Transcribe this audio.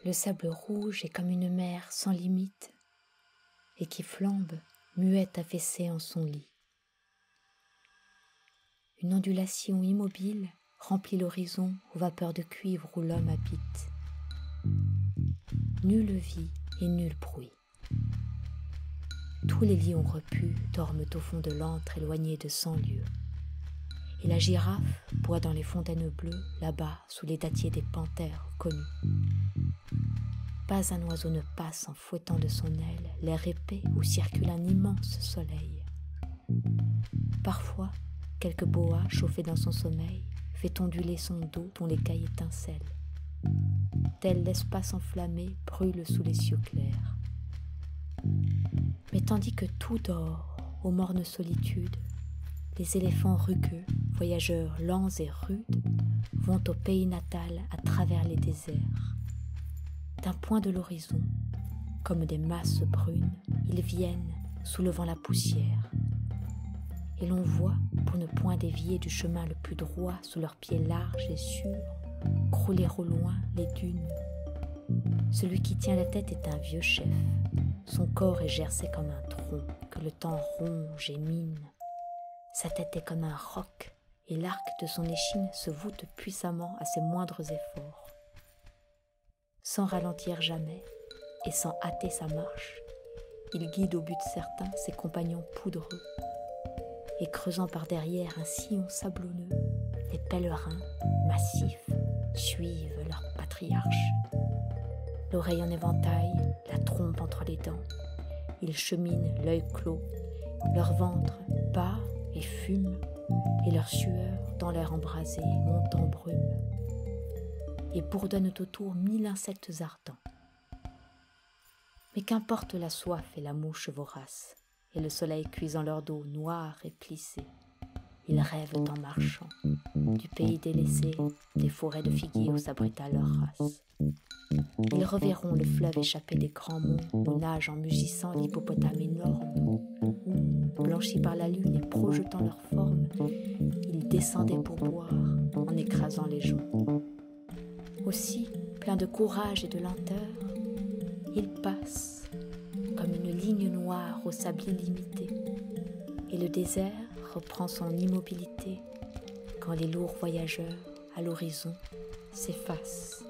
Le sable rouge est comme une mer sans limite et qui flambe, muette affaissée en son lit. Une ondulation immobile remplit l'horizon aux vapeurs de cuivre où l'homme habite. Nulle vie et nul bruit. Tous les lions repus dorment au fond de l'antre éloigné de 100 lieues. Et la girafe boit dans les fontaines bleues, là-bas, sous les dattiers des panthères connus. Pas un oiseau ne passe en fouettant de son aile l'air épais où circule un immense soleil. Parfois, quelque boa chauffé dans son sommeil fait onduler son dos dont l'écaille étincelle. Tel l'espace enflammé brûle sous les cieux clairs. Mais tandis que tout dort aux mornes solitudes, les éléphants rugueux, voyageurs lents et rudes, vont au pays natal à travers les déserts. D'un point de l'horizon, comme des masses brunes, ils viennent, soulevant la poussière. Et l'on voit, pour ne point dévier du chemin le plus droit sous leurs pieds larges et sûrs, crouler au loin les dunes. Celui qui tient la tête est un vieux chef. Son corps est gercé comme un tronc que le temps ronge et mine. Sa tête est comme un roc et l'arc de son échine se voûte puissamment à ses moindres efforts. Sans ralentir jamais et sans hâter sa marche, il guide au but certain ses compagnons poudreux. Et creusant par derrière un sillon sablonneux, les pèlerins, massifs, suivent leur patriarche. L'oreille en éventail, la trompe entre les dents, ils cheminent l'œil clos, leur ventre bat et fume, et leur sueur, dans l'air embrasé, monte en brume, et bourdonnent autour 1000 insectes ardents. Mais qu'importe la soif et la mouche vorace, et le soleil cuisant leur dos noir et plissé, ils rêvent en marchant, du pays délaissé, des forêts de figuiers où s'abrita leur race. Ils reverront le fleuve échappé des grands monts où nage en mugissant l'hippopotame énorme, où, blanchis par la lune et projetant leur forme, ils descendaient pour boire en écrasant les joncs. Aussi, plein de courage et de lenteur, ils passent comme une ligne noire au sable illimité, et le désert reprend son immobilité quand les lourds voyageurs, à l'horizon, s'effacent